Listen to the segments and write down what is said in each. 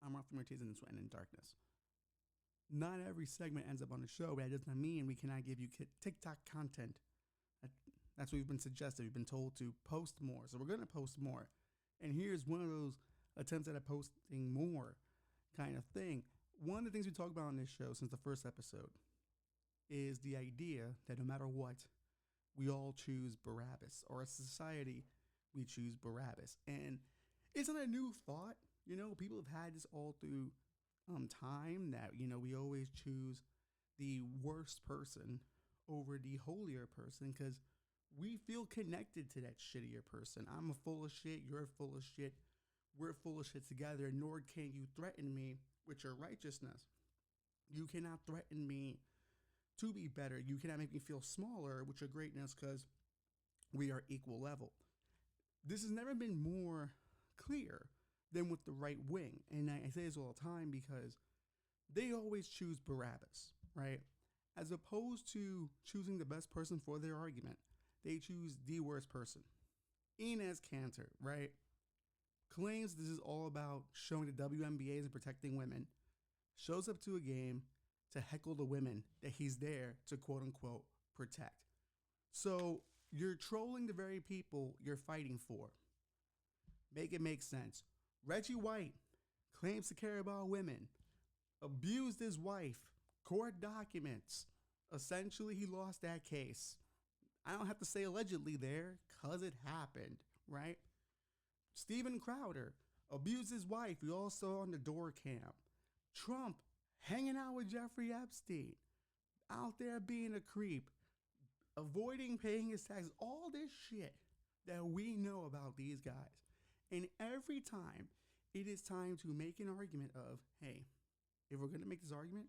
I'm Arthur Martinez and this will end in darkness. Not every segment ends up on the show, but that does not mean we cannot give you TikTok content. That's what we've been suggested. We've been told to post more, so we're going to post more. And here's one of those attempts at a posting more kind of thing. One of the things we talk about on this show since the first episode is the idea that no matter what, we all choose Barabas, or as a society, we choose Barabas. And it's not a new thought. You know, people have had this all through time that, you know, we always choose the worst person over the holier person because we feel connected to that shittier person. I'm full of shit. You're full of shit. We're full of shit together. Nor can you threaten me with your righteousness. You cannot threaten me to be better. You cannot make me feel smaller with your greatness because we are equal level. This has never been more clear than with the right wing. And I say this all the time because they always choose Barabas, right? As opposed to choosing the best person for their argument, they choose the worst person. Enes Kanter, right? Claims this is all about showing the WNBAs and protecting women. Shows up to a game to heckle the women that he's there to quote unquote protect. So you're trolling the very people you're fighting for. Make it make sense. Reggie White claims to care about women, abused his wife, court documents. Essentially, he lost that case. I don't have to say allegedly there because it happened, right? Steven Crowder abused his wife. We all saw on the door cam. Trump hanging out with Jeffrey Epstein, out there being a creep, avoiding paying his taxes, all this shit that we know about these guys. And every time it is time to make an argument of, hey, if we're going to make this argument,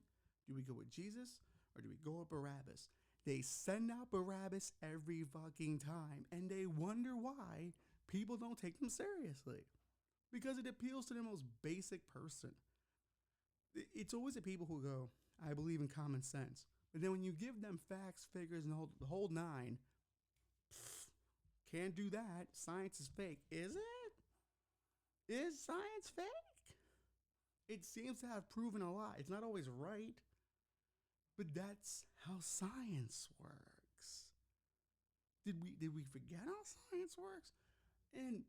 do we go with Jesus or do we go with Barabas? They send out Barabas every fucking time, and they wonder why people don't take them seriously. Because it appeals to the most basic person. It's always the people who go, I believe in common sense. But then when you give them facts, figures, and the whole nine, can't do that. Science is fake. Is it? Is science fake? It seems to have proven a lot. It's not always right. But that's how science works. Did we forget how science works? And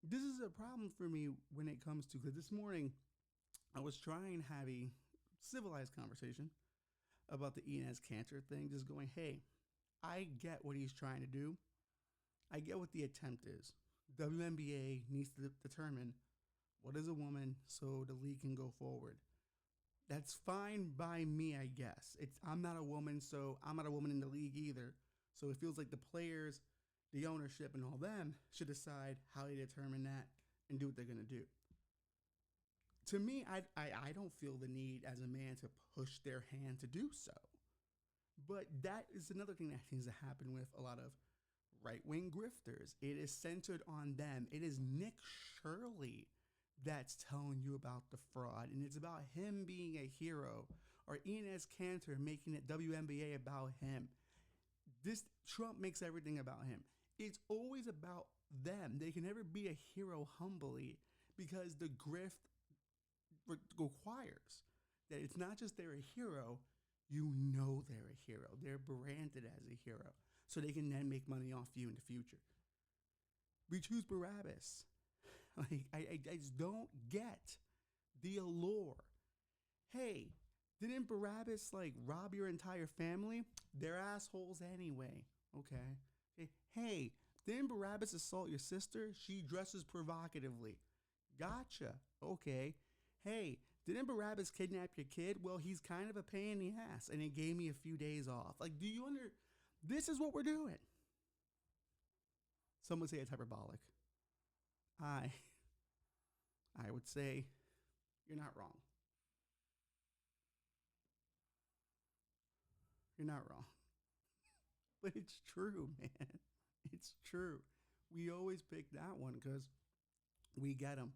this is a problem for me when it comes to, because this morning I was trying to have a civilized conversation about the Enes Kanter thing, just going, hey, I get what he's trying to do. I get what the attempt is. WNBA needs to determine what is a woman so the league can go forward. That's fine by me, I guess. I'm not a woman, so I'm not a woman in the league either. So it feels like the players, the ownership, and all them should decide how they determine that and do what they're going to do. To me, I don't feel the need as a man to push their hand to do so. But that is another thing that seems to happen with a lot of right-wing grifters. It is centered on them. It is Nick Shirley that's telling you about the fraud, and it's about him being a hero, or Enes Kanter making it WNBA about him. This Trump makes everything about him. It's always about them. They can never be a hero humbly because the grift requires that it's not just they're a hero, you know they're a hero. They're branded as a hero so they can then make money off you in the future. We choose Barabas. Like, I just don't get the allure. Hey, didn't Barabas rob your entire family? They're assholes anyway. Okay. Hey, didn't Barabas assault your sister? She dresses provocatively. Gotcha. Okay. Hey, didn't Barabas kidnap your kid? Well, he's kind of a pain in the ass, and it gave me a few days off. Do you this is what we're doing. Some would say it's hyperbolic. I would say you're not wrong. You're not wrong. But it's true, man. It's true. We always pick that one because we get them.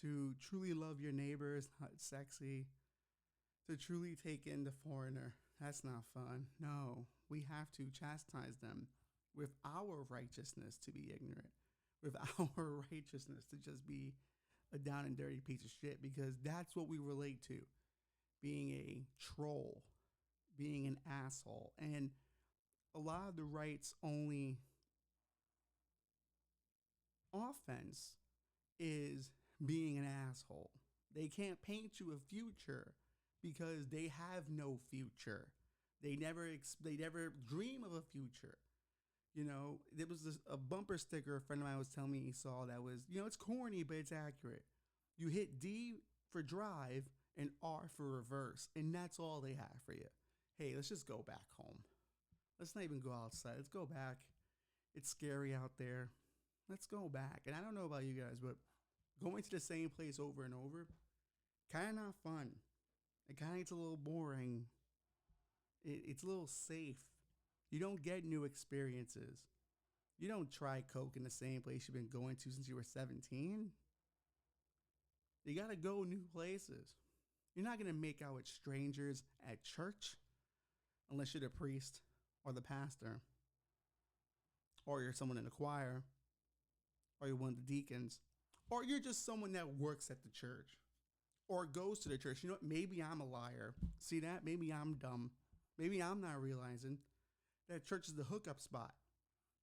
To truly love your neighbor is not sexy. To truly take in the foreigner, that's not fun. No, we have to chastise them with our righteousness to be ignorant, with our righteousness to just be a down and dirty piece of shit because that's what we relate to. Being a troll, being an asshole. And a lot of the right's only offense is being an asshole. They can't paint you a future because they have no future. They never dream of a future. You know, there was a bumper sticker a friend of mine was telling me he saw that was, it's corny, but it's accurate. You hit D for drive and R for reverse, and that's all they have for you. Hey, let's just go back home. Let's not even go outside. Let's go back. It's scary out there. Let's go back. And I don't know about you guys, but going to the same place over and over, kind of not fun. It kind of gets a little boring. It's a little safe. You don't get new experiences. You don't try Coke in the same place you've been going to since you were 17. You got to go new places. You're not going to make out with strangers at church unless you're the priest or the pastor or you're someone in the choir or you're one of the deacons or you're just someone that works at the church or goes to the church. You know what? Maybe I'm a liar. See that? Maybe I'm dumb. Maybe I'm not realizing that church is the hookup spot.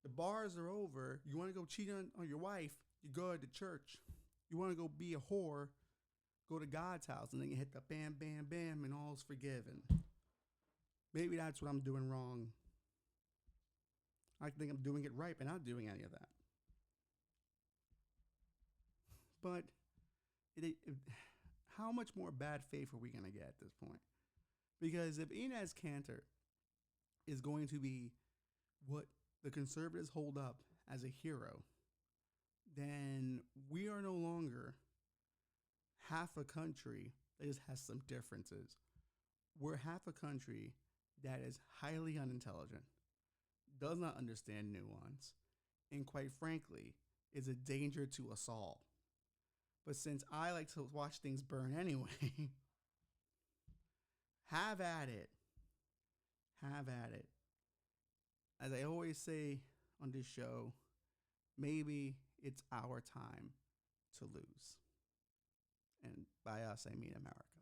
The bars are over. You want to go cheat on your wife, you go to church. You want to go be a whore, go to God's house, and then you hit the bam, bam, bam, and all's forgiven. Maybe that's what I'm doing wrong. I think I'm doing it right, but not doing any of that. But how much more bad faith are we going to get at this point? Because if Enes Kanter is going to be what the conservatives hold up as a hero, then we are no longer half a country that just has some differences. We're half a country that is highly unintelligent, does not understand nuance, and quite frankly, is a danger to us all. But since I like to watch things burn anyway, have at it. Have at it. As I always say on this show, maybe it's our time to lose. And by us, I mean America.